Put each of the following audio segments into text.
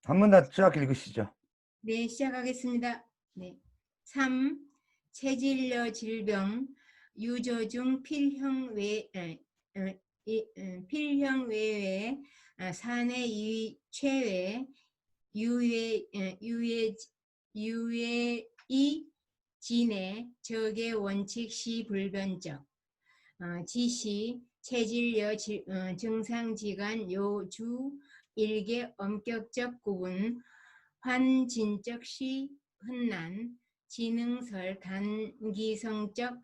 한 번 더 쫙 읽으시죠. 네, 시작하겠습니다. 네. 3. 체질려 질병 유저 중 필형 외에 사내 최외 유해이 진의 적의 원칙 시 불변적 지시 체질여 증상지간 요주 일개 엄격적 구분 환진적 시 흔난 지능설 단기성적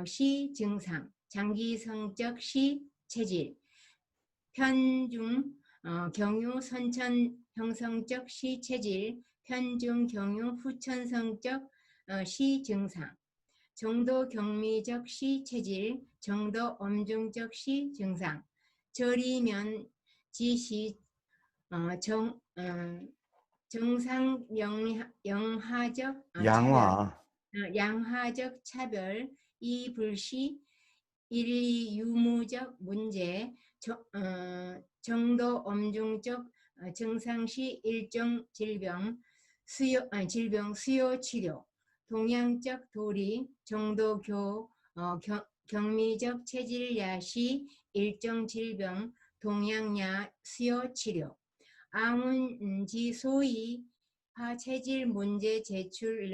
시 증상 장기성적 시 체질 편중 경유 선천 형성적 시 체질 편중 경유 후천성적 시 증상 정도 경미적 시 체질 정도 엄중적 시 증상 저리면 지시 정상 차별 양화. 양화적 차별 이 불시 일리 유무적 문제 정도 엄중적 증상시 일종 질병 수요 치료 동양적 도리 정도 경미적 체질 야시 일종 질병 동양야 수요 치료 아문지 소위 체질 문제 제출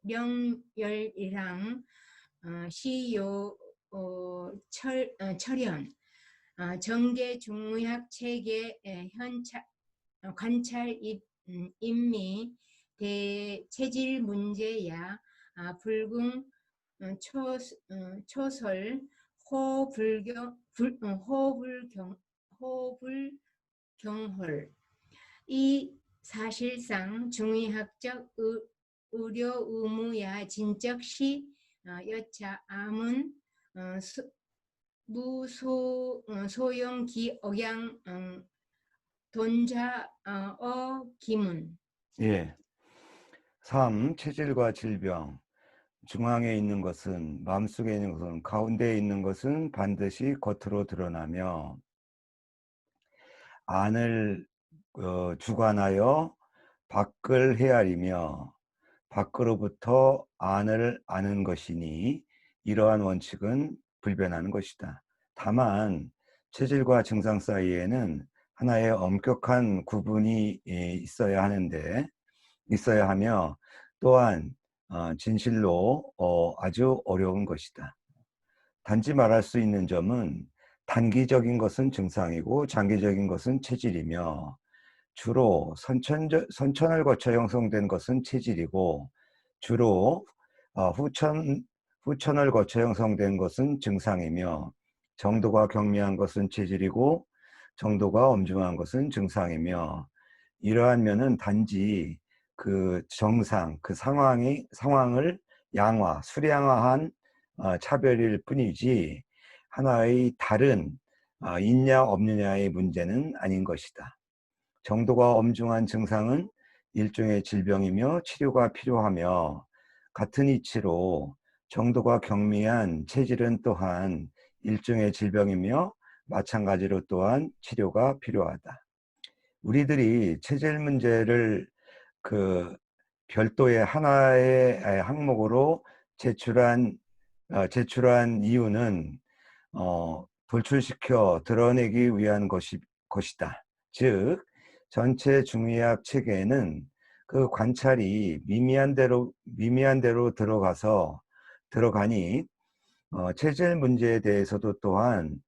령열이랑 시요 철현 정계 중의학 체계 관찰 인미 대체질 문제야 불궁 초설 호불경홀 이 사실상 중의학적 의료 의무야 진적 시 여차 암은 소용 기억양 돈자 기문. 예. 3. 체질과 질병. 중앙에 있는 것은, 마음속에 있는 것은, 가운데에 있는 것은 반드시 겉으로 드러나며 안을 주관하여 밖을 헤아리며 밖으로부터 안을 아는 것이니 이러한 원칙은 불변하는 것이다. 다만 체질과 증상 사이에는 하나의 엄격한 구분이 있어야 하며 또한 진실로 아주 어려운 것이다. 단지 말할 수 있는 점은 단기적인 것은 증상이고 장기적인 것은 체질이며 주로 선천을 거쳐 형성된 것은 체질이고 주로 후천을 거쳐 형성된 것은 증상이며 정도가 경미한 것은 체질이고 정도가 엄중한 것은 증상이며 이러한 면은 단지 그 정상, 그 상황을 수량화한 차별일 뿐이지 하나의 다른 있냐 없느냐의 문제는 아닌 것이다. 정도가 엄중한 증상은 일종의 질병이며 치료가 필요하며 같은 이치로 정도가 경미한 체질은 또한 일종의 질병이며 마찬가지로 또한 치료가 필요하다. 우리들이 체질 문제를 그 별도의 하나의 항목으로 제출한 이유는 돌출시켜 드러내기 위한 것이다. 즉 전체 중의학 체계에는 그 관찰이 미미한 대로 들어가니 체질 문제에 대해서도 또한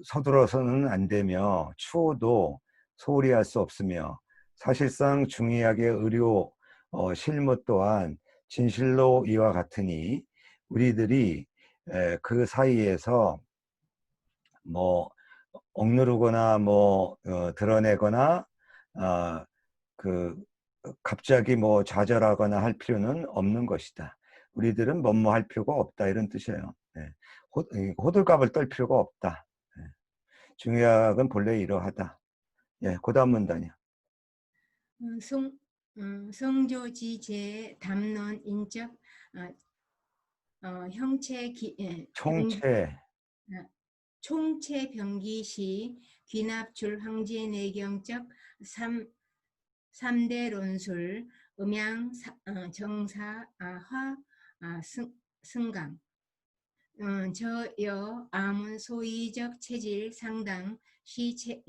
서두러서는 안 되며 추호도 소홀히 할 수 없으며 사실상 중의학의 의료 실무 또한 진실로 이와 같으니 우리들이 그 사이에서 억누르거나 드러내거나 그 갑자기 좌절하거나 할 필요는 없는 것이다. 우리들은 뭐할 필요가 없다 이런 뜻이에요. 네. 호들갑을 떨 필요가 없다. 네. 중의학은 본래 이러하다. 예, 그 다음 문단이요. 성조지제 담론 인적 형체 총체. 총체 병기 시 귀납출 황제내경적 삼대 논술 음양 정사 화 승강 저여 암은 소위적 체질 상당 신체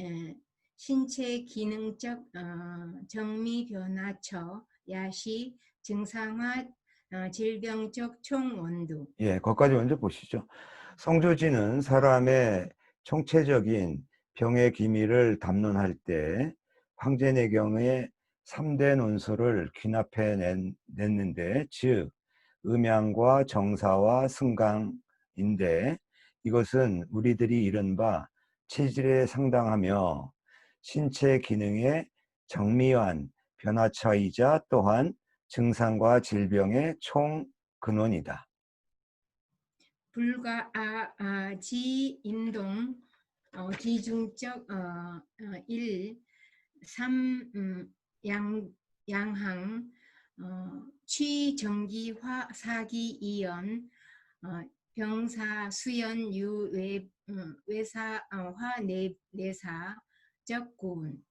기능적 정미 변화처 야시 증상화 질병적 총원두. 예, 거기까지 먼저 보시죠. 성조지는 사람의 총체적인 병의 기미를 담론할 때 황제내경의 3대 논술을 귀납해 냈는데, 즉 음양과 정사와 승강인데, 이것은 우리들이 이른바 체질에 상당하며 신체 기능의 정미한 변화차이자 또한 증상과 질병의 총 근원이다. 불과 지임동 기중적 1, 3 양항 취정기화 사기이연 병사 수연 외사화 내사적 구분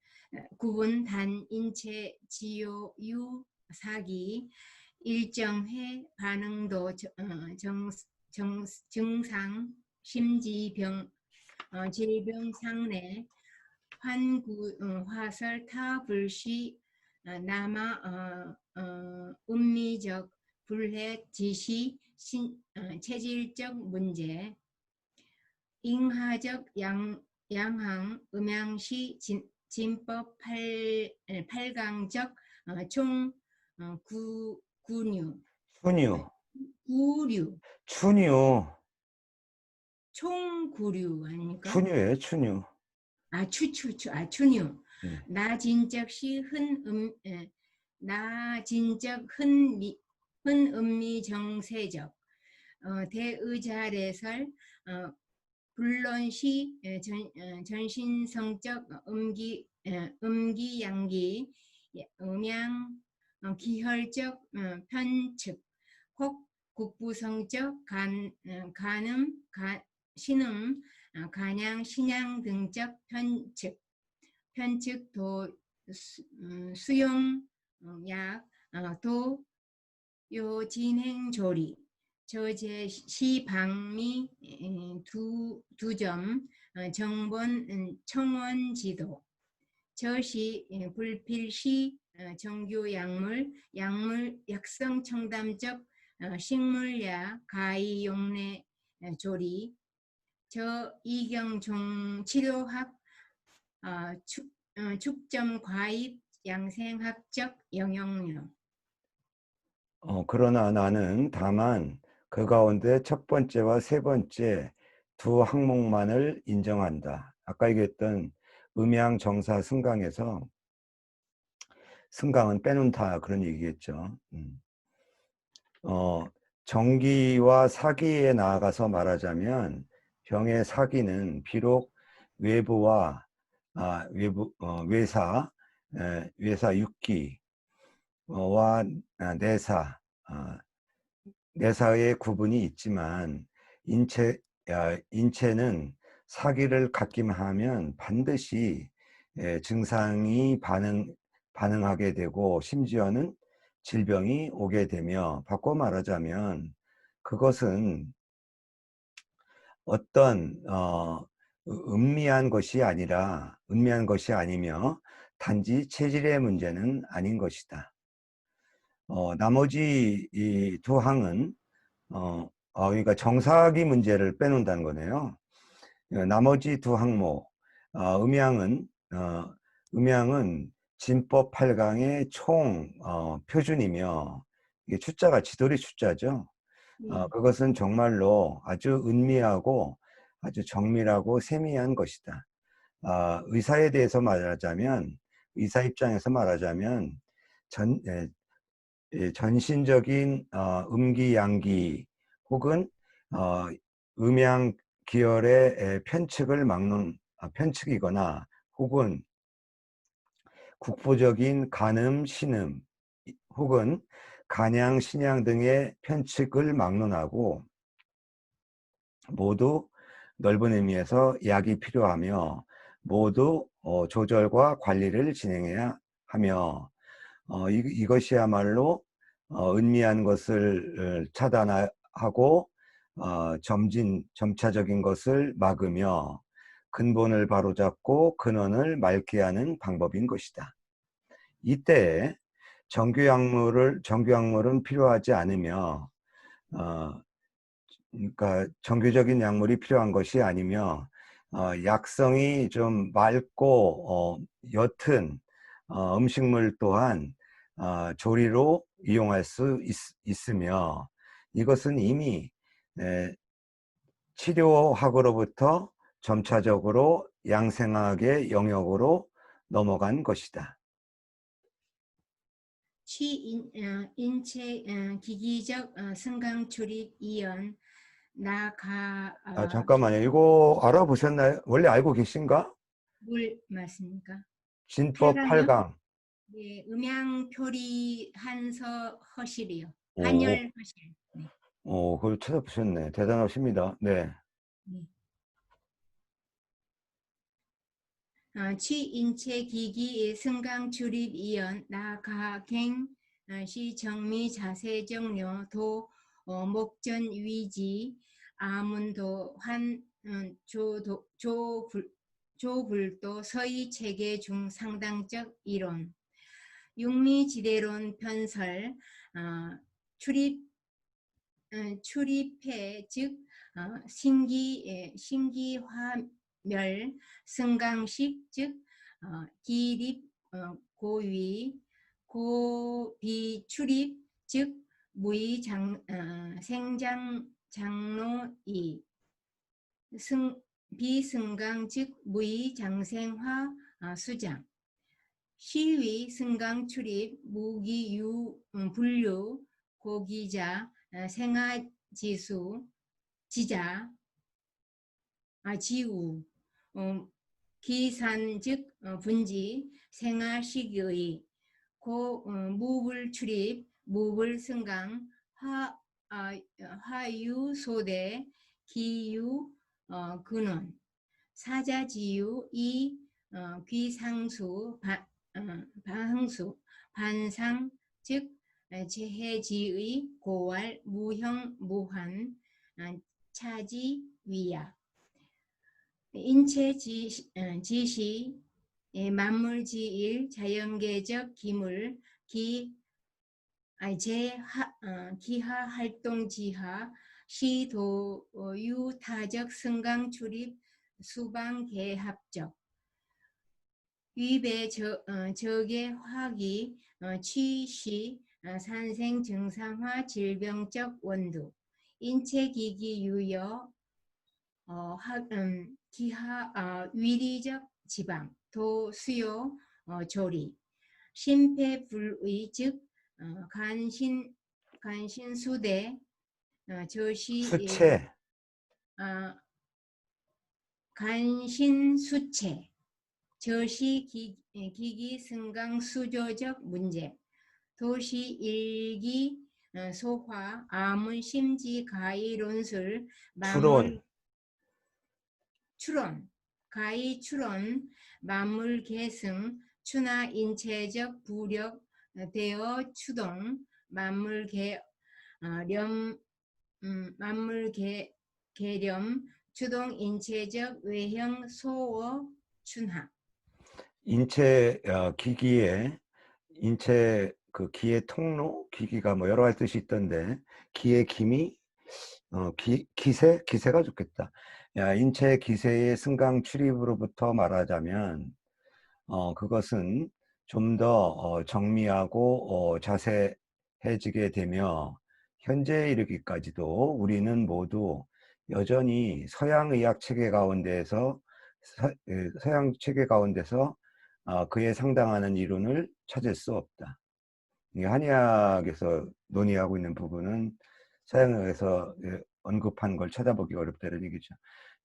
단 인체 지요 유 사기 일정회 반응도 증상 심지병 질병 상내 환구 화설 타 불시 남아 음미적 불해 지시 체질적 문제 잉하적 양항 음양시 진법 8강적 총 구류 춘유 총구류 아닙니까? 춘유예요, 춘유. 춘유. 예. 나진적시 나진적 흔음미 정세적 대의자래설 불론시 전신성적 음기양기 음양 기혈적 편측 혹 국부성적 간음 신음 간양 신양 등적 편측 수용 도요 진행 조리 저제시 방미 두점 정본 청원 지도 저시 불필시 정규 약물 약성 청담적 식물약 가히 용내 조리 저 이경종 치료학 축점 과입 양생학적 영역료. 그러나 나는 다만 그 가운데 첫 번째와 세 번째 두 항목만을 인정한다. 아까 얘기했던 음양 정사 승강에서 승강은 빼놓다 그런 얘기겠죠. 정기와 사기에 나아가서 말하자면 병의 사기는 비록 외부와 외사 육기와 내사의 구분이 있지만 인체는 사기를 갖기만 하면 반드시 증상이 반응하게 되고 심지어는 질병이 오게 되며, 바꿔 말하자면 그것은 어떤 은미한 것이 아니며 단지 체질의 문제는 아닌 것이다. 나머지 이 두 항은 그러니까 정사기 문제를 빼놓는다는 거네요. 나머지 두 항목 음양은 진법 8강의 총 표준이며, 이게 추자가 지도리 추자죠. 그것은 정말로 아주 은미하고 아주 정밀하고 세미한 것이다. 의사 입장에서 말하자면 전신적인 음기양기 혹은 음양 기혈의 편측이거나 혹은 국부적인 간음, 신음 혹은 간양, 신양 등의 편측을 막론하고 모두 넓은 의미에서 약이 필요하며 모두 조절과 관리를 진행해야 하며 이것이야말로 은미한 것을 차단하고 점차적인 것을 막으며 근본을 바로잡고 근원을 맑게 하는 방법인 것이다. 이때 정규약물은 필요하지 않으며 그러니까 정규적인 약물이 필요한 것이 아니며 약성이 좀 맑고 옅은 음식물 또한 조리로 이용할 수 있으며 이것은 이미 치료학으로부터 점차적으로 양생학의 영역으로 넘어간 것이다. 인체 기기적 승강 출입 이연 잠깐만요. 이거 알아보셨나요? 원래 알고 계신가? 물 맞습니까? 진법 8강이요? 8강. 예, 음양 표리 한서 허실이요. 오, 한열 허실. 네. 그걸 찾아보셨네. 대단하십니다. 네. 네. 인체 기기 승강 출입 이연 나가갱 시 정미 자세 정료 도 목전 위지 아문도 환 조불도 서희 체계 중 상당적 이론 육미지대론 편설 출입 출입해 즉 신기화멸 승강식 즉 기립 고위 고비 출입 즉 무의 생장 장로이 비승강 즉 무의 장생화 수장 시위 승강 출입 무기 분류 고기자 생화지수 지자 지우 기산 즉 분지 생화식의 무불 출입 무불 승강 화유소대 기유 근원 사자지유 귀상수 방수 반상 즉 재해지의 고활 무형 무한 차지 위약 인체 지시 만물지일 자연계적 기물 기하 활동지하 시도유타적 승강 출입 수방계합적 위배 적의 화기 취시 산생 증상화 질병적 원두 인체기기 유여 기하 위리적 지방 도 수요 조리 심폐불의 즉 간신수대 저시 수체. 간신수체 저시 기기 승강 수조적 문제 도시 일기 소화 아문 심지 가히 논술 만물 추론 가히 추론 만물 계승 추나 인체적 부력 대어 추동 만물 계렴 추동 인체적 외형 소어 춘하 인체 기기에 인체 그 기의 통로 기기가 뭐 여러 가지 뜻이 있던데 기의 기미 기세가 좋겠다. 인체 기세의 승강 출입으로부터 말하자면 그것은 좀 더 정미하고 자세해지게 되며 현재에 이르기까지도 우리는 모두 여전히 서양 의학 체계 가운데서 서양 체계 가운데서 그에 상당하는 이론을 찾을 수 없다. 한의학에서 논의하고 있는 부분은 서양에서 언급한 걸 찾아보기 어렵다는 얘기죠.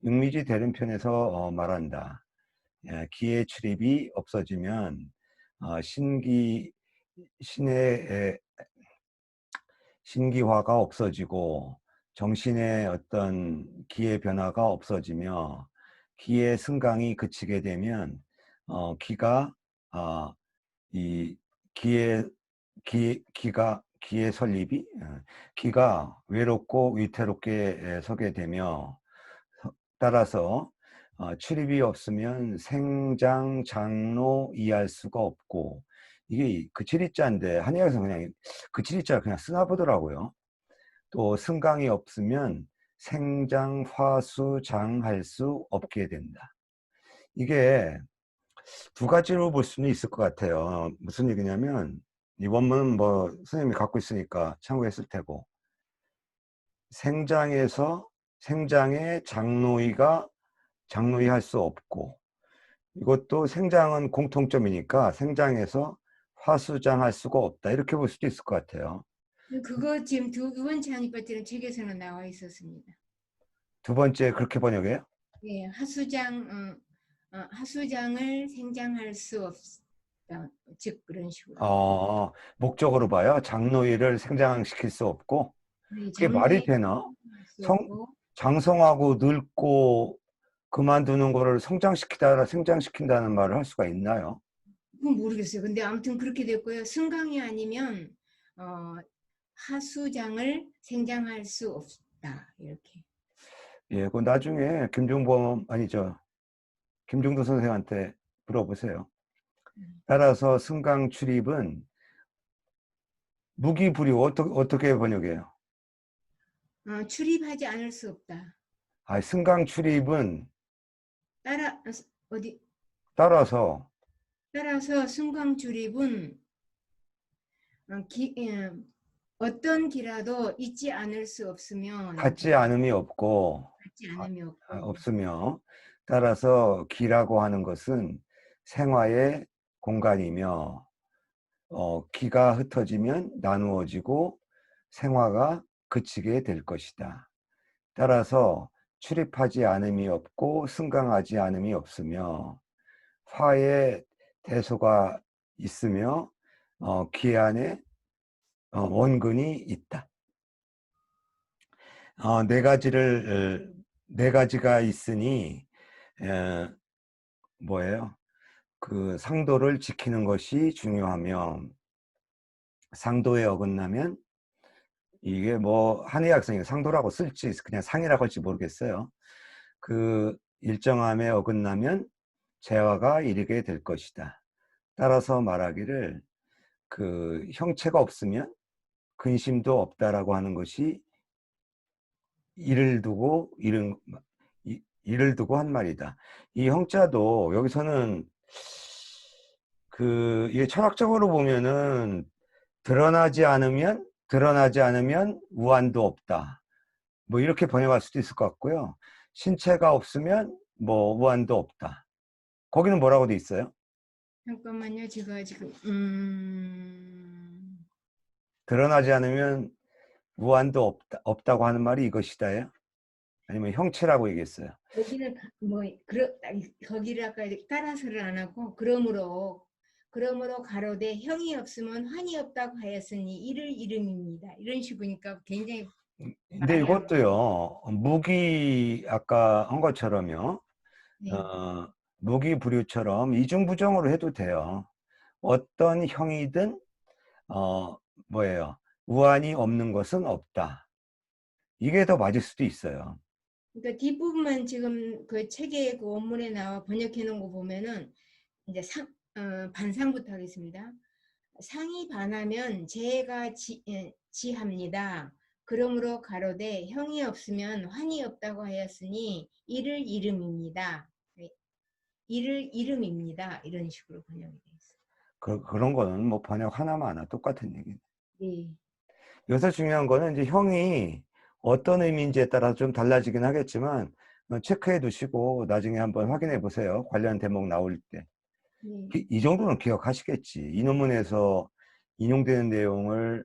육미지 대륜편에서 말한다. 기의 출입이 없어지면 신의 신기화가 없어지고 정신의 어떤 기의 변화가 없어지며 기의 승강이 그치게 되면 기가 이 기의 설립이 기가 외롭고 위태롭게 서게 되며 따라서 출입이 없으면 생장 장로 이해할 수가 없고 이게 그칠이자인데 한의학에서 그냥 그칠이자를 그냥 쓰나 보더라고요. 또 승강이 없으면 생장 화수 장할 수 없게 된다. 이게 두 가지로 볼 수는 있을 것 같아요. 무슨 얘기냐면 이 원문은 뭐 선생님이 갖고 있으니까 참고했을 테고 생장의 장로이 할 수 없고 이것도 생장은 공통점이니까 생장에서 화수장 할 수가 없다 이렇게 볼 수도 있을 것 같아요. 그거 지금 두 번째 한의파트는 책에서는 나와 있었습니다. 두 번째 그렇게 번역해요? 예, 하수장을 생장할 수 없다. 즉 그런 식으로. 목적으로 봐요. 장로이를 생장시킬 수 없고 네, 그게 말이 장로에 되나? 수 없고 장성하고 늙고 그만두는 거를 성장시키다 생장시킨다는 말을 할 수가 있나요? 그건 모르겠어요. 근데 아무튼 그렇게 됐고요. 승강이 아니면 하수장을 생장할 수 없다. 이렇게. 예, 그 나중에 김종범 아니죠. 김종도 선생한테 물어보세요. 따라서 승강 출입은 무기부류 어떻게 번역해요? 출입하지 않을 수 없다. 승강 출입은 따라 어디 따라서 따라서 승강 출입은 어떤 기라도 잊지 않을 수 없으며 갖지 않음이 없고 갖지 않음이 없고 없으며 따라서 기라고 하는 것은 생화의 공간이며 기가 흩어지면 나누어지고 생화가 그치게 될 것이다. 따라서 출입하지 않음이 없고 승강하지 않음이 없으며 화의 대소가 있으며 기 안에 원근이 있다. 네 가지가 있으니 뭐예요? 그 상도를 지키는 것이 중요하며 상도에 어긋나면 이게 뭐 한의학생이 상도라고 쓸지 그냥 상이라고 할지 모르겠어요. 그 일정함에 어긋나면 재화가 이르게 될 것이다. 따라서 말하기를 그 형체가 없으면 근심도 없다라고 하는 것이 이를 두고 한 말이다. 이 형자도 여기서는 이게 철학적으로 보면은 드러나지 않으면 우한도 없다. 뭐 이렇게 번역할 수도 있을 것 같고요. 신체가 없으면 뭐 우한도 없다. 거기는 뭐라고 돼 있어요? 잠깐만요. 제가 지금 드러나지 않으면 우한도 없다고 하는 말이 이것이다요? 아니면 형체라고 얘기했어요? 거기는 거기를 아까 따라서를 안 하고 그러므로 가로되 형이 없으면 환이 없다고 하였으니 이를 이름입니다. 이런 식이니까 굉장히 근데 말이 안 이것도요, 아까 한 것처럼요, 네. 무기부류처럼 이중부정으로 해도 돼요. 어떤 형이든, 뭐예요, 우한이 없는 것은 없다. 이게 더 맞을 수도 있어요. 그러니까 뒷부분만 지금 그 책에 그 원문에 나와 번역해 놓은 거 보면은 이제 반상부터 하겠습니다. 상이 반하면 재가 지합니다. 그러므로 가로되 형이 없으면 환이 없다고 하였으니 이를 이름입니다. 이를 이름입니다. 이런 식으로 번역이 되어 있어요. 그런 거는 뭐 번역 하나마나 똑같은 얘기예요. 네. 여기서 중요한 거는 이제 형이 어떤 의미인지에 따라 좀 달라지긴 하겠지만, 체크해 두시고 나중에 한번 확인해 보세요. 관련 대목 나올 때. 네. 이 정도는 기억하시겠지. 이 논문에서 인용되는 내용을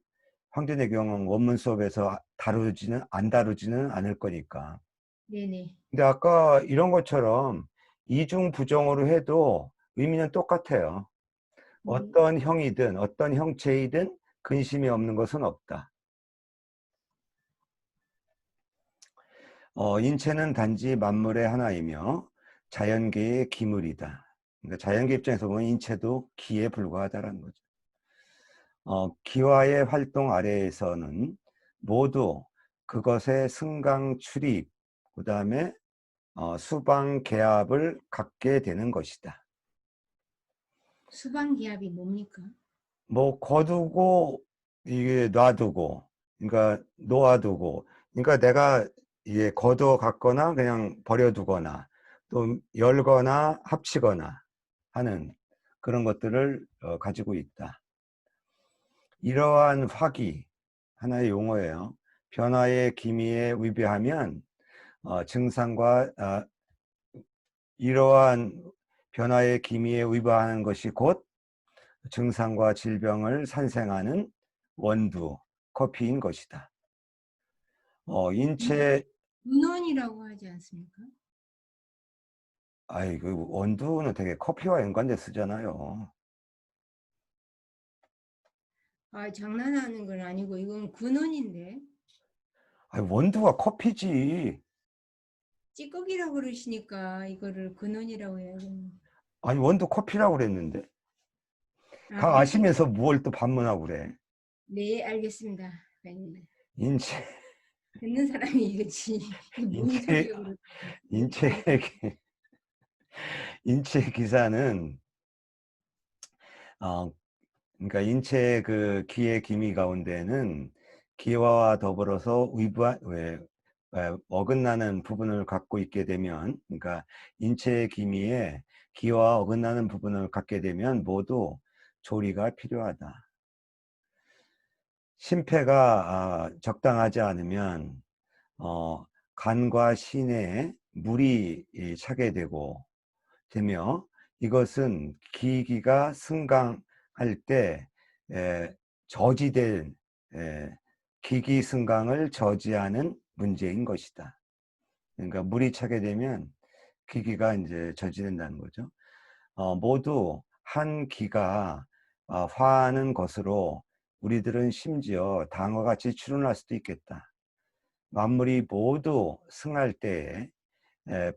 황제내경 원문 수업에서 안 다루지는 않을 거니까. 네네. 근데 아까 이런 것처럼 이중 부정어로 해도 의미는 똑같아요. 어떤 형이든 어떤 형체이든 근심이 없는 것은 없다. 인체는 단지 만물의 하나이며 자연계의 기물이다. 그러니까 자연계 입장에서 보면 인체도 기에 불과하다라는 거죠. 기와의 활동 아래에서는 모두 그것의 승강 출입, 그 다음에 수방 개합을 갖게 되는 것이다. 수방기압이 뭡니까? 뭐 거두고 이게 놔두고, 그러니까 놓아두고, 그러니까 내가 이게 거두어 갖거나 그냥 버려두거나 또 열거나 합치거나 하는 그런 것들을 가지고 있다. 이러한 화기, 하나의 용어예요. 변화의 기미에 위배하면 증상과 이러한 변화의 기미에 위배하는 것이 곧 증상과 질병을 산생하는 원두, 커피인 것이다. 인체, 근원이라고 하지 않습니까? 아이, 그 원두는 되게 커피와 연관돼 쓰잖아요. 아, 장난하는 건 아니고 이건 근원인데 아이, 원두가 커피지. 찌꺼기라고 그러시니까 이거를 근원이라고 해야겠네. 아니, 원두 커피라고 그랬는데. 아, 다 그렇게 아시면서 뭘 또 반문하고 그래. 네, 알겠습니다. 아니, 인체, 듣는 사람이 이거지. 이게 뭔 인체, 소리야 그러 인체, 인체 기사는, 어, 그러니까 인체의 그 기의 기미 가운데는 기와와 더불어서 어긋나는 부분을 갖고 있게 되면, 그러니까 인체의 기미에 기와 어긋나는 부분을 갖게 되면 모두 조리가 필요하다. 심폐가 적당하지 않으면 간과 신에 물이 차게 되며 이것은 기기가 승강할 때 저지될 기기 승강을 저지하는 문제인 것이다. 그러니까 물이 차게 되면 기기가 이제 저지된다는 거죠. 모두 한 기가 화하는 것으로 우리들은 심지어 당과 같이 추론할 수도 있겠다. 만물이 모두 승할 때에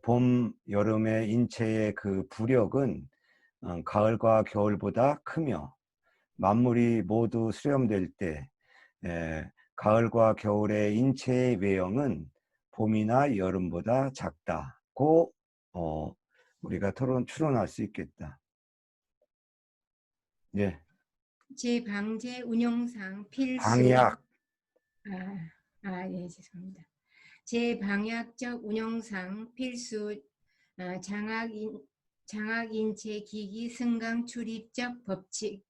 봄, 여름의 인체의 그 부력은 가을과 겨울보다 크며 만물이 모두 수렴될 때 가을과 겨울의 인체의 외형은 봄이나 여름보다 작다고 우리가 추론할 수 있겠다. 예, 제 방제 운영상 필수 방약, 예, 죄송합니다. 제 방역적 운영상 필수 장학인체 기기 승강 출입적 법칙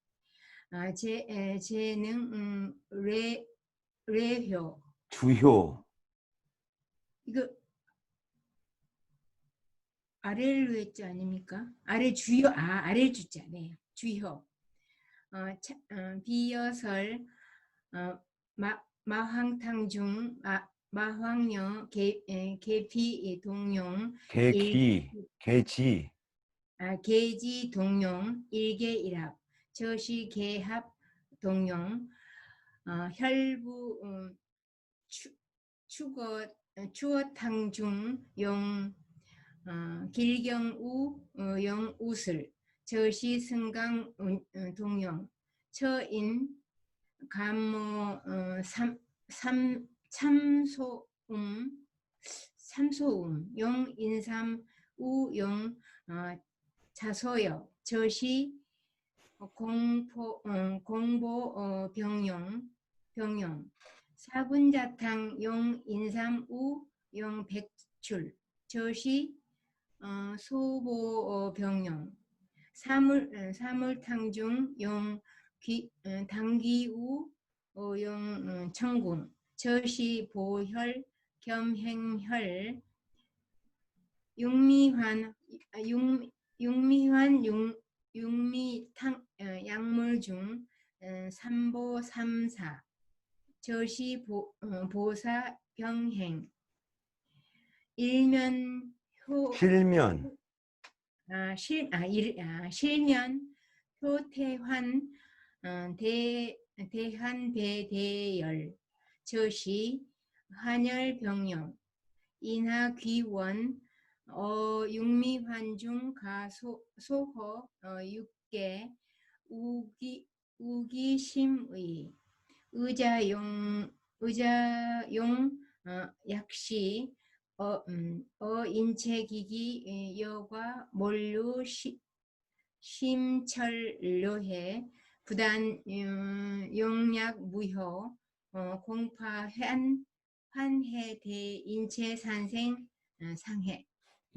재능 레효 주효, 이거 아래로 했지 아닙니까? 아래 주요 아래 주자 네 주효 비여설 마황탕 중 마황녀 계피 동용 계기, 계지, 계지 동용 일계일합 저시 계합 동용 혈부 추어탕 중용 길경우 영우슬 저시 승강 동용 처인 감모 참소음 용인삼 우용 자소여 저시 공보 병용 사군자탕 용인삼 우용 백출 저시 소보 병용 사물탕중 용 당기우 용 청궁 저시 보혈 겸행혈 육미환 육미탕 약물 중 삼보삼사 저시 보사 병행 일면 실면, 실면 효태환 대한배대열 저시 환열병용 인하귀원 육미환중 소호 육계 우기심의 의자용 약시 인체기기 여과 몰류 심철료해 부단 용약 무효 공파 환해 대인체 산생 상해.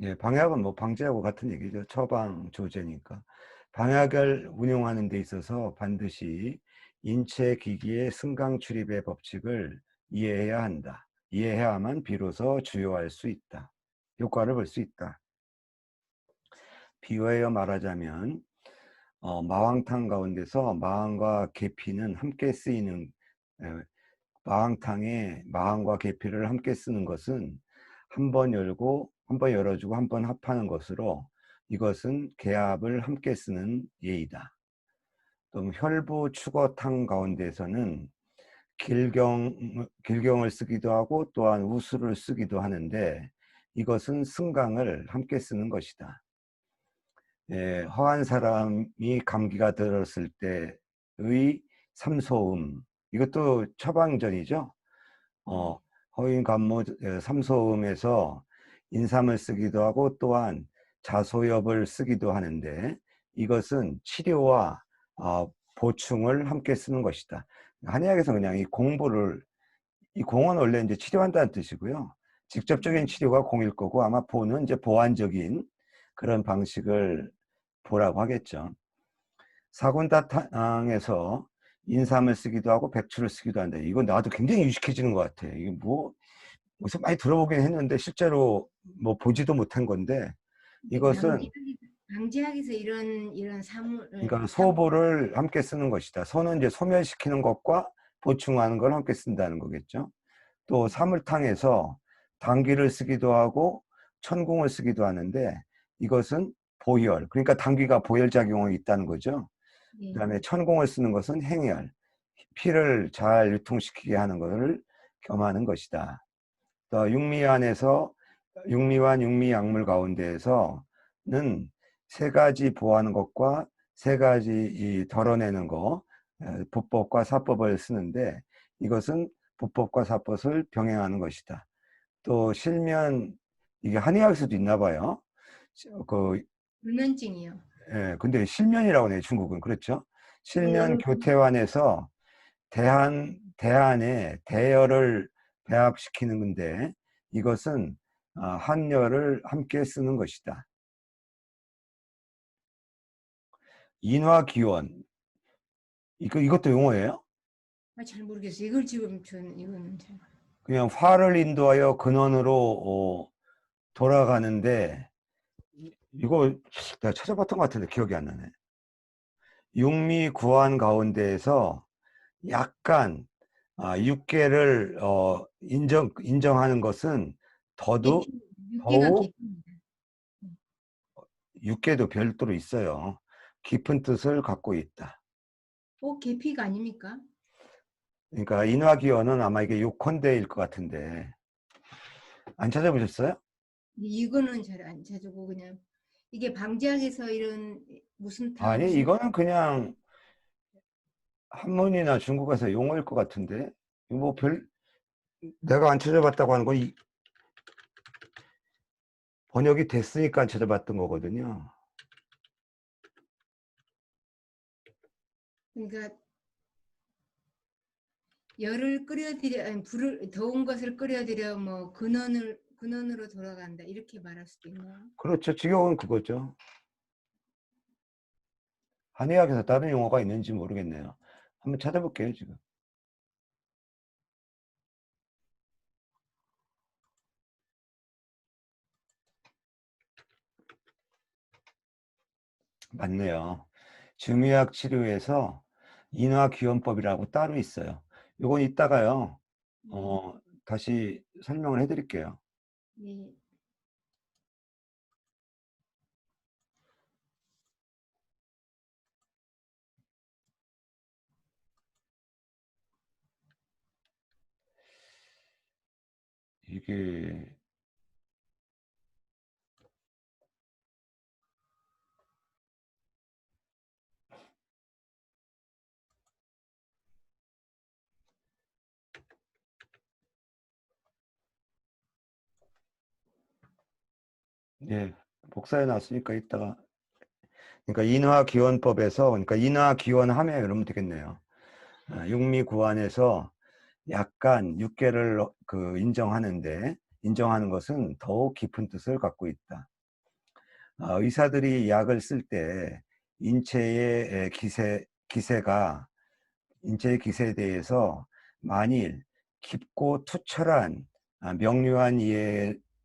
예, 방약은 뭐 방제하고 같은 얘기죠. 처방 조제니까. 방약을 운용하는 데 있어서 반드시 인체 기기의 승강 출입의 법칙을 이해해야 한다. 이해해야만 비로소 주요할 수 있다. 효과를 볼 수 있다. 비유하여 말하자면 마왕탕 가운데서 마왕과 계피는 함께 쓰이는 에, 마왕탕에 마왕과 계피를 함께 쓰는 것은 한 번 열고 한 번 열어주고 한 번 합하는 것으로 이것은 계합을 함께 쓰는 예이다. 또 혈부 추거탕 가운데서는 길경을 쓰기도 하고 또한 우수를 쓰기도 하는데 이것은 승강을 함께 쓰는 것이다. 예, 허한 사람이 감기가 들었을 때의 삼소음, 이것도 처방전이죠. 허인 감모 삼소음에서 인삼을 쓰기도 하고 또한 자소엽을 쓰기도 하는데 이것은 치료와 보충을 함께 쓰는 것이다. 한의학에서 그냥 이 공은 원래 이제 치료한다는 뜻이고요. 직접적인 치료가 공일 거고 아마 보는 이제 보완적인 그런 방식을 보라고 하겠죠. 사군다탕에서 인삼을 쓰기도 하고 백추를 쓰기도 한다. 이거 나도 굉장히 유식해지는 것 같아. 이게 뭐 어디서 많이 들어보긴 했는데 실제로 뭐 보지도 못한 건데 이것은 방지학에서 이런 사물을 그러니까 소보를 함께 쓰는 것이다. 소는 이제 소멸시키는 것과 보충하는 걸 함께 쓴다는 거겠죠. 또 사물탕에서 당귀를 쓰기도 하고 천궁을 쓰기도 하는데 이것은 보혈, 그러니까 당귀가 보혈작용이 있다는 거죠. 예. 그다음에 천궁을 쓰는 것은 행혈, 피를 잘 유통시키게 하는 것을 겸하는 것이다. 또 육미환, 육미약물 가운데에서는 세 가지 보하는 것과 세 가지 덜어내는 것, 보법과 사법을 쓰는데 이것은 보법과 사법을 병행하는 것이다. 또 실면, 이게 한의학에서도 있나 봐요. 불면증이요. 예, 근데 실면이라고 해요, 중국은. 그렇죠? 네, 실면 교태환에서 대안에 대열을 배합시키는 건데 이것은 한열을 함께 쓰는 것이다. 인화기원, 이것도 용어예요? 잘 모르겠어요. 이걸 지금 전 이거는 잘. 그냥 화를 인도하여 근원으로 돌아가는데 이거 내가 찾아봤던 것 같은데 기억이 안 나네. 육미구환 가운데에서 약간 육계를 인정하는 것은 계피, 육개가 더욱 계피입니다. 육계도 별도로 있어요. 깊은 뜻을 갖고 있다. 계피가 아닙니까? 그러니까 인화기원은 아마 이게 욕헌대일 것 같은데 안 찾아보셨어요? 이거는 잘 안 찾고 그냥 이게 방지학에서 이런 아니, 무슨 이거는 그냥 한문이나 중국에서 용어일 것 같은데 뭐 내가 안 찾아봤다고 하는 건 번역이 됐으니까 안 찾아봤던 거거든요. 그러니까 열을 끓여들여 아니 불을 더운 것을 끓여들여 뭐 근원으로 돌아간다 이렇게 말할 수도 있나요? 그렇죠. 직역은 그거죠. 한의학에서 다른 용어가 있는지 모르겠네요. 한번 찾아볼게요, 지금. 맞네요. 중의학 치료에서 인화기원법이라고 따로 있어요. 이건 이따가요. 어, 다시 설명을 해드릴게요. 예. 이게 예. 복사해 놨으니까 이따가 그러니까 인화기원법에서 그러니까 인화기원함에 그러면 되겠네요. 육미구안에서 약간 육계를 인정하는데 인정하는 것은 더욱 깊은 뜻을 갖고 있다. 의사들이 약을 쓸 때 인체의 기세가 인체의 기세에 대해서 만일 깊고 투철한 명료한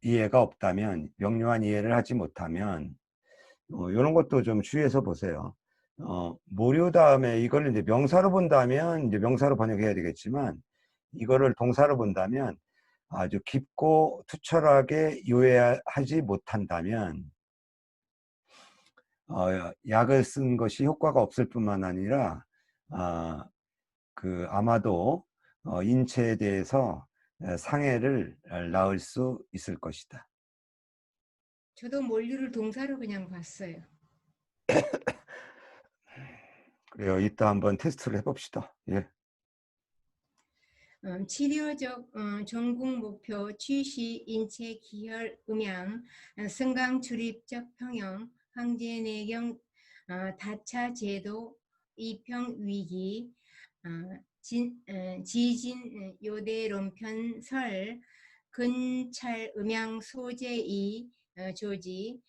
이해가 없다면, 명료한 이해를 하지 못하면 요런 것도 좀 주의해서 보세요. 모류 다음에 이걸 이제 명사로 본다면 이제 명사로 번역해야 되겠지만, 이거를 동사로 본다면 아주 깊고 투철하게 이해하지 못한다면 약을 쓴 것이 효과가 없을 뿐만 아니라 아, 아마도 인체에 대해서 상해를 낳을 수 있을 것이다. 저도 몰류를 동사로 그냥 봤어요. 그래요. 이따 한번 테스트를 해봅시다. 예. 치료적 전국 목표 취시 인체 기혈 음양 성강 출입적 평형 황제 내경 다차 제도 이평 위기 지진 요대론 편설 근찰 음양 소재이 조지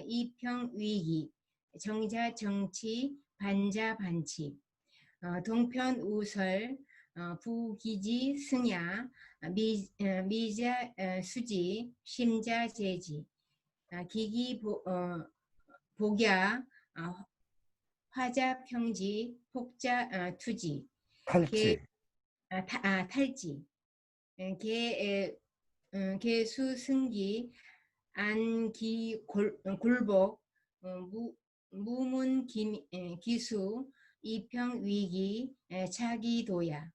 이평 위기 정자 정치 반자 반칙 동편 우설 부기지 승야 미자 수지 심자 제지 기기 복야 화자 평지 폭자 투지 개 탈지. 탈지 개 개수 승기 안기 굴복 무문 기수 이평 위기 차기도야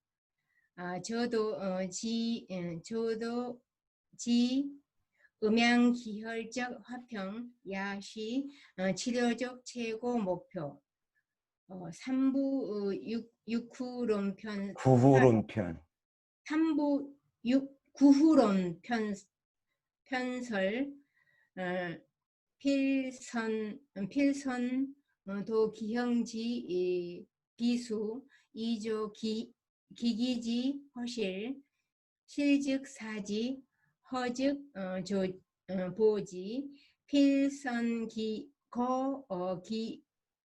저도 지 음양기혈적 화평 야시 치료적 최고 목표 3부 6후론 구후론편. 3부 9후론 편설 필선 도기형지 비수 2조 기기지 허실 실즉 사지 허즉 보지 필선기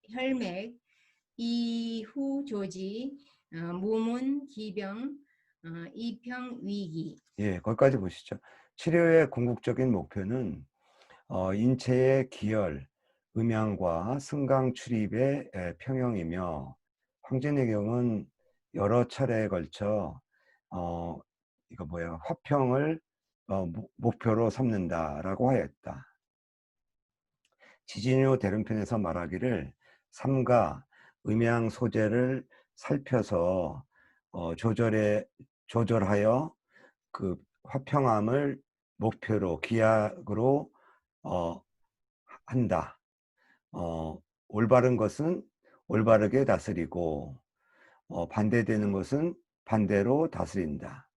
혈맥 이후 조지 무문 기병 이평 위기 예, 거기까지 보시죠. 치료의 궁극적인 목표는 인체의 기혈, 음양과 승강 출입의 평형이며, 황진의경은 여러 차례에 걸쳐 어, 이거 뭐야 화평을 목표로 삼는다라고 하였다. 지진요 대론편에서 말하기를 삼가 음양 소재를 살펴서 조절하여 그 화평함을 목표로 기약으로 한다. 올바른 것은 올바르게 다스리고 반대되는 것은 반대로 다스린다.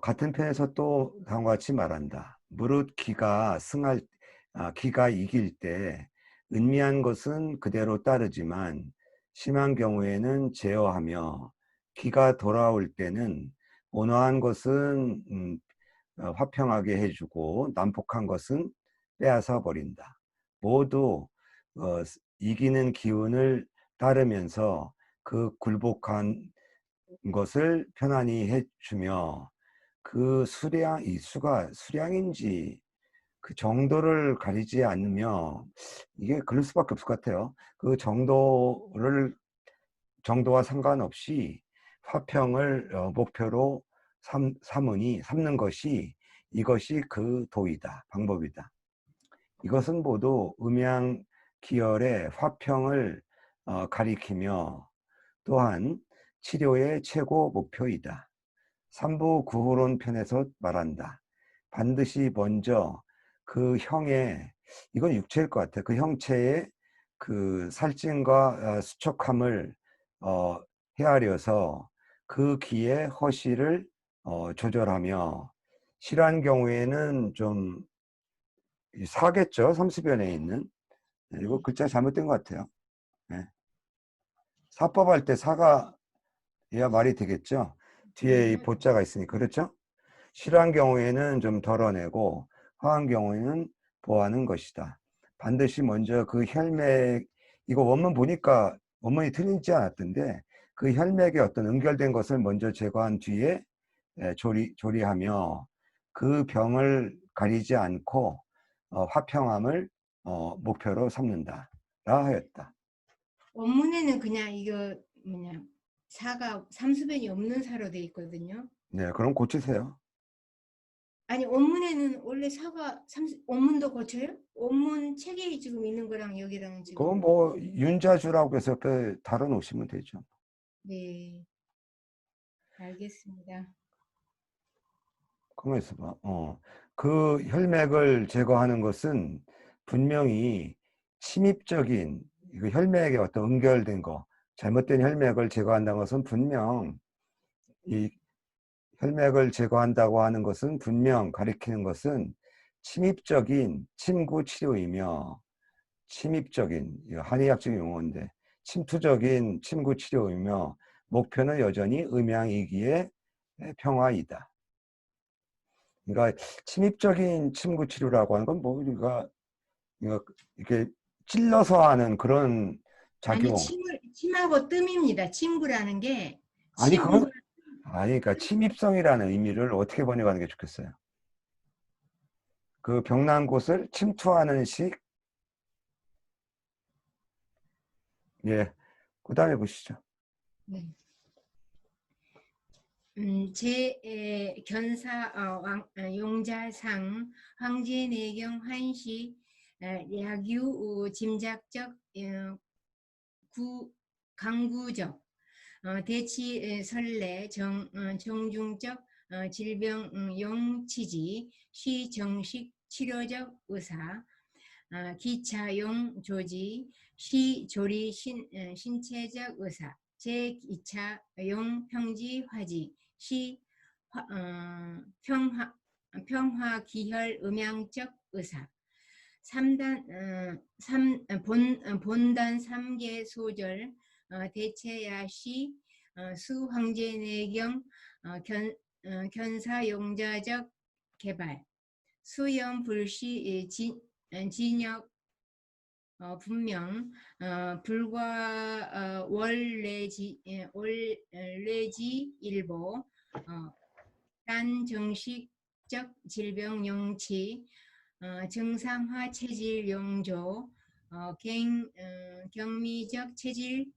같은 편에서 또 다음과 같이 말한다. 무릇 기가 이길 때 은미한 것은 그대로 따르지만 심한 경우에는 제어하며 기가 돌아올 때는 온화한 것은 화평하게 해주고 난폭한 것은 빼앗아 버린다. 모두 이기는 기운을 따르면서 그 굴복한 것을 편안히 해주며 그 이 수가 수량인지 그 정도를 가리지 않으며 이게 그럴 수밖에 없을 것 같아요. 그 정도와 상관없이 화평을 목표로 삼는 것이 이것이 그 도이다, 방법이다. 이것은 모두 음양 기혈의 화평을 가리키며 또한 치료의 최고 목표이다. 삼부 구호론 편에서 말한다. 반드시 먼저 그 형의, 이건 육체일 것 같아. 그 형체의 그 살찐과 수척함을 헤아려서 그 기의 허실을 조절하며 실한 경우에는 좀 사겠죠. 30연에 있는. 이거 네. 글자 잘못된 것 같아요. 네. 사법할 때 사가 해야 말이 되겠죠. 뒤에 이 네. 보자가 있으니까. 그렇죠? 실한 경우에는 좀 덜어내고 화한 경우에는 보하는 것이다. 반드시 먼저 그 혈맥, 이거 원문 보니까 원문이 틀리지 않았던데 그 혈맥에 어떤 응결된 것을 먼저 제거한 뒤에 조리하며 그 병을 가리지 않고 화평함을 목표로 삼는다 라 하였다. 원문에는 그냥 이거 사가 삼수변이 없는 사로 돼 있거든요. 네, 그럼 고치세요. 아니 원문에는 원래 사가 원문도 고쳐요? 원문 책에 지금 있는 거랑 여기랑 그건 지금. 뭐 윤자주라고 해서 옆에 달아 놓으시면 되죠. 네, 알겠습니다. 가만 있어봐. 그 혈맥을 제거하는 것은 분명히 침입적인 그 혈맥에 어떤 응결된 거, 잘못된 혈맥을 제거한다는 것은 분명 이 혈맥을 제거한다고 하는 것은 분명 가리키는 것은 침입적인 침구 치료이며 침입적인 이거 한의학적인 용어인데 침투적인 침구 치료이며 목표는 여전히 음양이기에 평화이다. 그러니까 침입적인 침구 치료라고 하는 건 뭐 우리가 이렇게 찔러서 하는 그런 아니 작용. 침하고 뜸입니다. 침구라는 게 아니 침과 그건 아니 그러니까 침입성이라는 의미를 어떻게 번역하는 게 좋겠어요. 그 병난 곳을 침투하는 식. 예. 그다음에 보시죠. 네. 제 견사 용자상 황제 내경 환시 야규 짐작적 구 강구적 대치 설례 정중적 질병 용치지 시정식 치료적 의사 기차용 조지 시조리 신체적 의사 제2차용 평지 화지 시 평화 기혈 음양적 의사 3단 본단 3개 소절 대체야시 수황제내경 견사용자적 개발 수염 불시 진역 분명 불과 원래지 일보 단 정식적 질병 용치 정상화 체질 용조 경미적 체질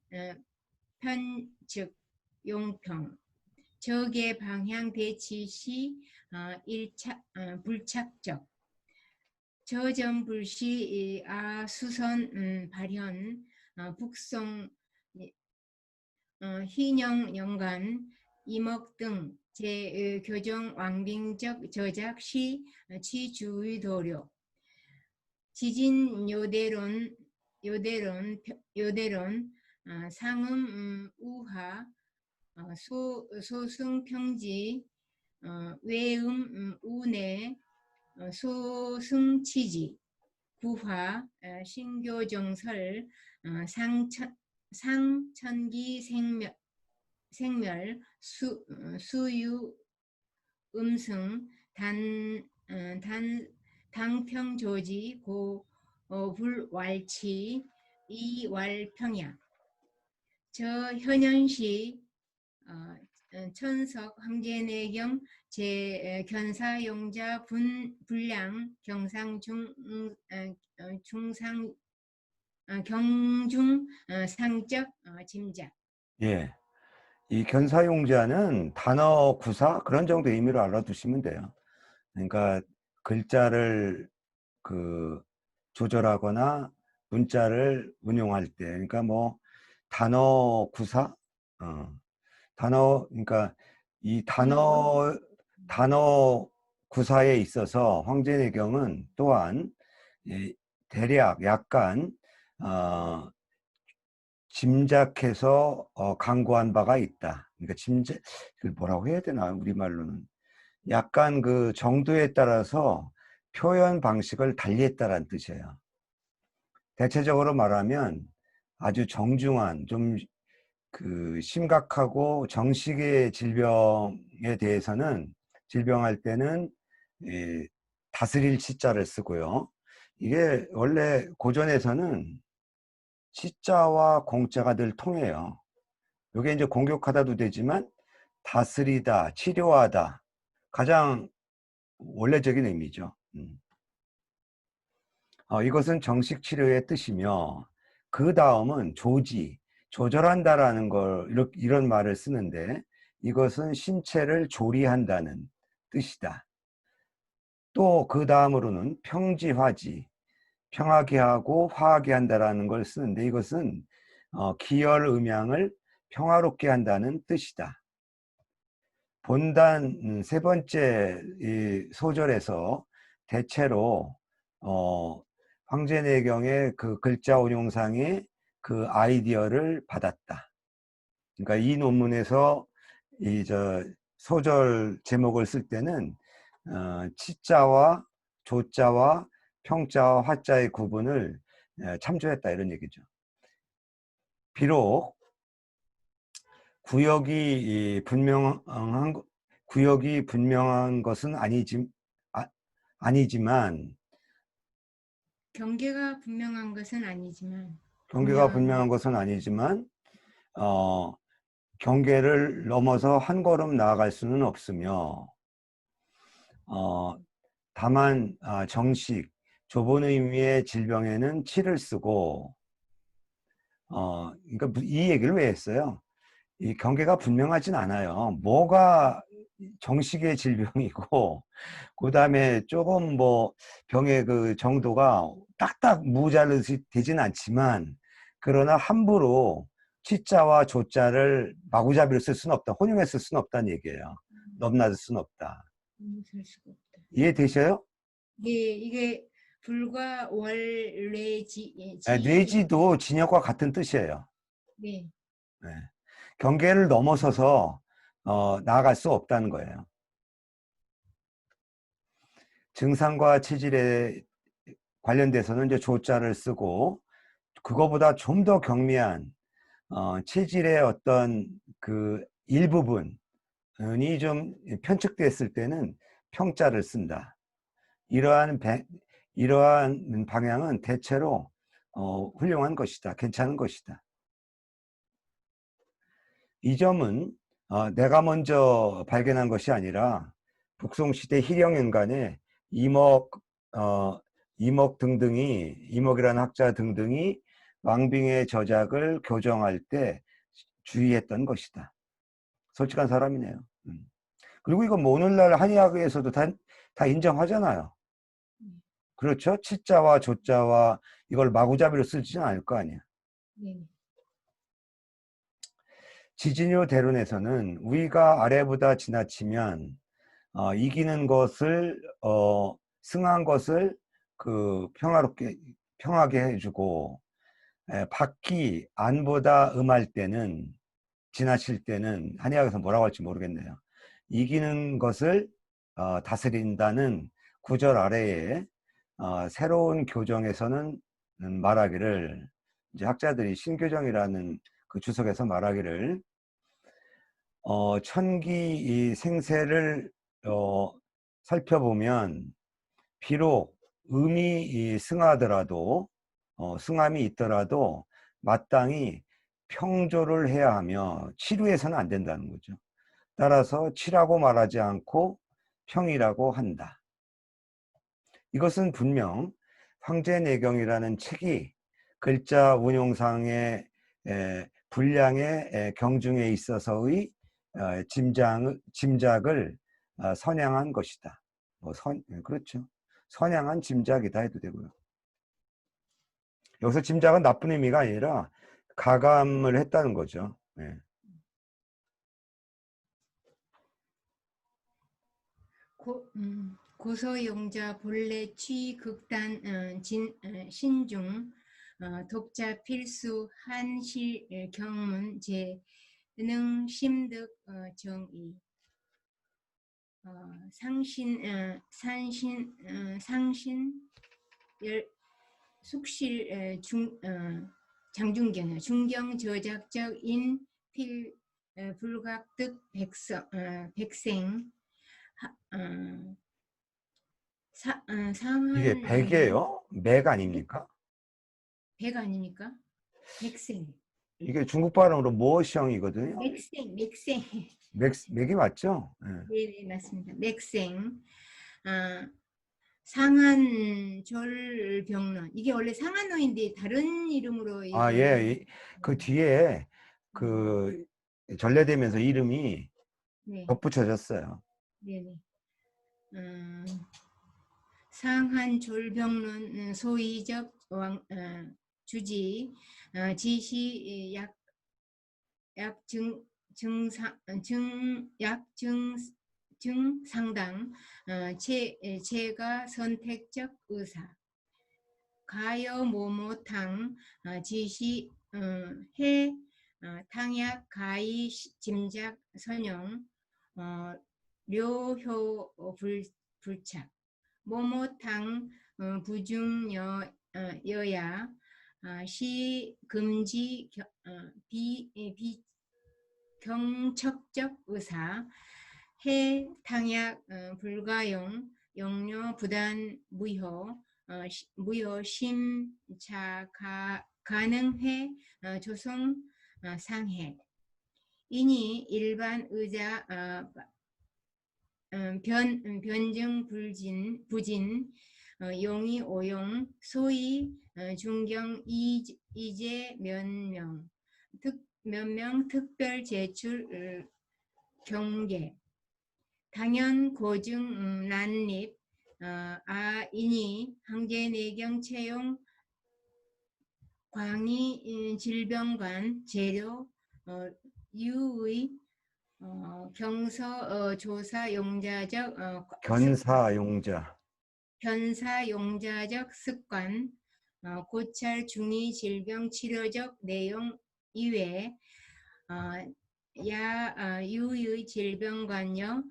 편측 용평 적의 방향 대치 시 불착적 저점 불시 수선 발현 북송 희영 연간 이목 등 제교정 왕빙적 저작 시 취주의 도료 지진 요대론 상음 우하 소승 평지 외음 우내 소승치지 구화 신교정설 상천기 생멸 수유 음승 당평조지 불왈치 이왈평야 저 현현시 천석 황제내경 제 견사용자 분량 경상 중상 경중 상적 짐작. 예. 이 견사용자는 단어 구사 그런 정도 의미로 알아두시면 돼요. 그러니까 글자를 그 조절하거나 문자를 운용할 때, 그러니까 뭐 단어 구사, 그러니까 이 그냥 단어 구사에 있어서 황제내경은 또한 대략 약간 어, 짐작해서 강구한 바가 있다. 그러니까 그걸 뭐라고 해야 되나 우리말로는 약간 그 정도에 따라서 표현 방식을 달리했다라는 뜻이에요. 대체적으로 말하면 아주 정중한 좀 그 심각하고 정식의 질병에 대해서는 질병할 때는 이 다스릴 치자를 쓰고요. 이게 원래 고전에서는 치자와 공자가 늘 통해요. 이게 이제 공격하다도 되지만 다스리다, 치료하다 가장 원래적인 의미죠. 이것은 정식 치료의 뜻이며 그 다음은 조지, 조절한다라는 걸 이런 말을 쓰는데 이것은 신체를 조리한다는 뜻이다. 또 그 다음으로는 평지화지, 평하게 하고 화하게 한다라는 걸 쓰는데 이것은 기혈 음양을 평화롭게 한다는 뜻이다. 본단 세 번째 이 소절에서 대체로 황제내경의 그 글자 운용상의 그 아이디어를 받았다. 그러니까 이 논문에서 이 소절 제목을 쓸 때는 치자와 조자와 평자와 화자의 구분을 참조했다 이런 얘기죠. 비록 구역이 분명한 것은 아니지만 경계가 분명한 것은 아니지만 경계가 분명한 분명한 것은 아니지만 어, 경계를 넘어서 한 걸음 나아갈 수는 없으며 어, 다만 정식 좁은 의미의 질병에는 치를 쓰고 그러니까 이 얘기를 왜 했어요? 이 경계가 분명하진 않아요. 뭐가 정식의 질병이고 그 다음에 조금 뭐 병의 그 정도가 딱딱 무자르듯이 되진 않지만 그러나 함부로 치자와 조자를 마구잡이로 쓸 수는 없다. 혼용해 쓸 수는 없다는 얘기예요. 넘나들 수는 없다. 살 수가 없다. 이해되셔요? 이게 불과 월뇌지 뇌지도 진역과 같은 뜻이에요. 네. 네. 경계를 넘어서서 나아갈 수 없다는 거예요. 증상과 체질에 관련돼서는 이제 조자를 쓰고 그거보다 좀 더 경미한 체질의 어떤 그 일부분이 좀 편측됐을 때는 평자를 쓴다. 이러한 방향은 대체로 훌륭한 것이다. 괜찮은 것이다. 이 점은 내가 먼저 발견한 것이 아니라 북송시대 희령연간에 이목, 이목이라는 학자 등등이 왕빙의 저작을 교정할 때 주의했던 것이다. 솔직한 사람이네요. 그리고 이거 뭐 오늘날 한의학에서도 다 인정하잖아요. 그렇죠? 치자와 조자와 이걸 마구잡이로 쓰지는 않을 거 아니야. 네. 지진요 대론에서는 위가 아래보다 지나치면 이기는 것을 승한 것을 그 평하게 해주고 밖이 안보다 음할 때는 지나칠 때는 한의학에서 뭐라고 할지 모르겠네요. 이기는 것을 다스린다는 구절 아래에 새로운 교정에서는 말하기를 이제 학자들이 신교정이라는 그 주석에서 말하기를 천기 이 생세를 살펴보면 비록 음이 승하더라도 승함이 있더라도 마땅히 평조를 해야 하며 치루해서는 안 된다는 거죠. 따라서 치라고 말하지 않고 평이라고 한다. 이것은 분명 황제내경이라는 책이 글자 운용상의 분량의 경중에 있어서의 짐작을 선양한 것이다. 그렇죠. 선양한 짐작이다 해도 되고요. 여기서 짐작은 나쁜 의미가 아니라 가감을 했다는 거죠. 네. 고소용자 본래 취극단 신중 독자 필수 한실 경문 제능 심득 정의 상신 숙실 장중경 중경 저작적 인필 불각득 백생 이게 상한 백이에요? 맥 아닙니까? 백 아닙니까? 백생 이게 중국 발음으로 모시형이거든요. 맥생 맥이 맞죠? 예. 네, 맞습니다. 맥생 상한졸병론 이게 원래 상한어인데 다른 이름으로 아, 이게 예. 그 뒤에 그 전래되면서 이름이 네, 덧붙여졌어요. 네, 네. 상한졸병론 소위적 주지 지시 약증 증상 증상당 제가 선택적 의사 가여 모모탕 지시 해 탕약 가히 짐작 선영 료효 불착 모모탕 부중 여야 시 금지 경척적 의사 해 탕약 불가용 영료 부단 무효 심차 가능해 조성 상해 이니 일반 의자 변증 부진 용의 오용 소위 중경 이제 몇명 특별 제출 경계 당연 고증 난립 이니 항제 내경 채용 광의 질병관 재료 유의 경서 조사 용자적 견사용자. 견사용자적 습관 고찰 중의 질병 치료적 내용 이외 유의 질병관여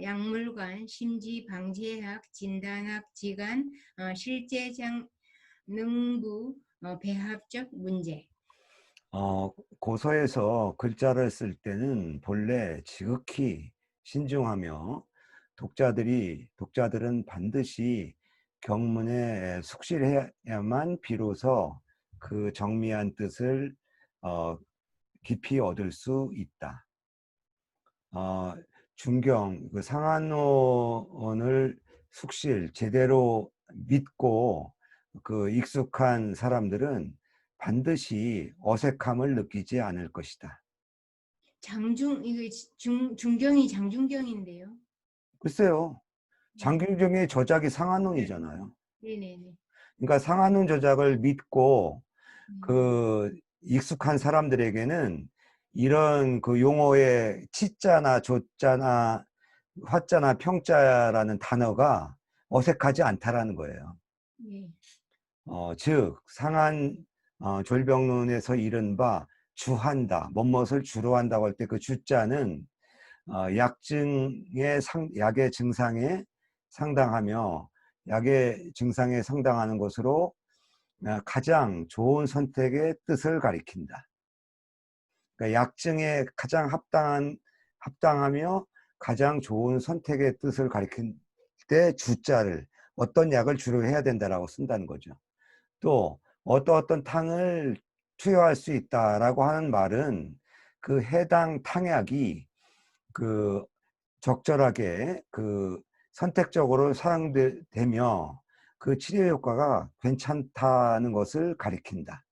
약물관 심지방지학 진단학 지간 실제장 능부 배합적 문제 고서에서 글자를 쓸 때는 본래 지극히 신중하며 독자들은 반드시 경문에 숙실해야만 비로소 그 정미한 뜻을 깊이 얻을 수 있다. 중경, 그 상한어를 숙실 제대로 믿고 그 익숙한 사람들은 반드시 어색함을 느끼지 않을 것이다. 이게 중경이 장중경인데요. 글쎄요, 장균경의 저작이 상한운이잖아요. 네네네. 그러니까 상한운 저작을 믿고 음, 그 익숙한 사람들에게는 이런 그 용어의 치자나 조자나 화자나 평자라는 단어가 어색하지 않다라는 거예요. 네. 즉 상한 졸병론에서 이른바 주한다, 뭐뭇을 주로 한다고 할 때 그 주자는 약의 증상에 상당하며 약의 증상에 상당하는 것으로 가장 좋은 선택의 뜻을 가리킨다. 그러니까 약증에 가장 합당하며 가장 좋은 선택의 뜻을 가리킬 때 주자를 어떤 약을 주로 해야 된다라고 쓴다는 거죠. 또 어떤 탕을 투여할 수 있다라고 하는 말은 그 해당 탕약이 그 적절하게 그 선택적으로 사용되며 그 치료 효과가 괜찮다는 것을 가리킨다.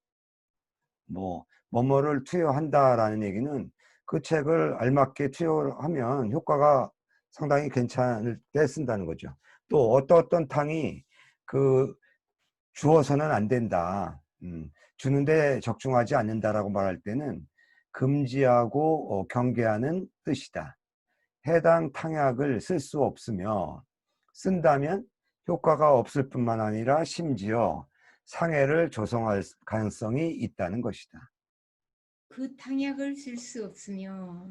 뭐뭐를 투여한다라는 얘기는 그 책을 알맞게 투여하면 효과가 상당히 괜찮을 때 쓴다는 거죠. 또 어떤 탕이 그 주어서는 안 된다. 주는데 적중하지 않는다라고 말할 때는 금지하고 경계하는 뜻이다. 해당 탕약을 쓸 수 없으며 쓴다면 효과가 없을 뿐만 아니라 심지어 상해를 조성할 가능성이 있다는 것이다. 그 탕약을 쓸 수 없으며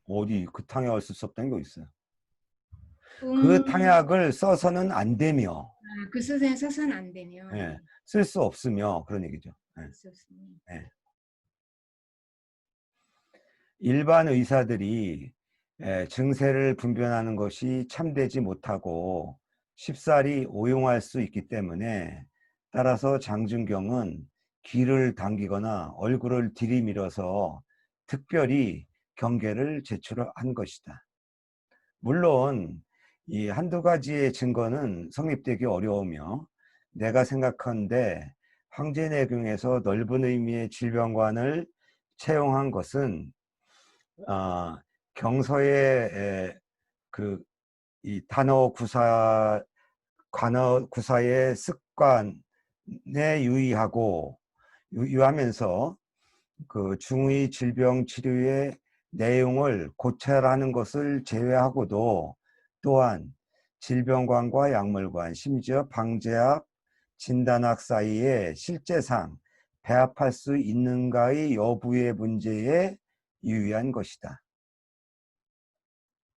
어디 그 탕약을 쓸 수 없다는 게 있어요? 그 음, 탕약을 써서는 안 되며, 그 수준에 서서는 안 되며, 예, 쓸 수 없으며 그런 얘기죠. 예, 있었습니다. 예. 일반 의사들이 증세를 분별하는 것이 참되지 못하고 쉽사리 오용할 수 있기 때문에 따라서 장준경은 귀를 당기거나 얼굴을 들이밀어서 특별히 경계를 제출한 것이다. 물론 이 한두 가지의 증거는 성립되기 어려우며 내가 생각한데 황제내경에서 넓은 의미의 질병관을 채용한 것은 아, 경서의 그 이 관어 구사의 습관에 유의하면서 그 중의 질병 치료의 내용을 고찰하는 것을 제외하고도 또한 질병관과 약물관, 심지어 방제학, 진단학 사이에 실제상 배합할 수 있는가의 여부의 문제에 유의한 것이다.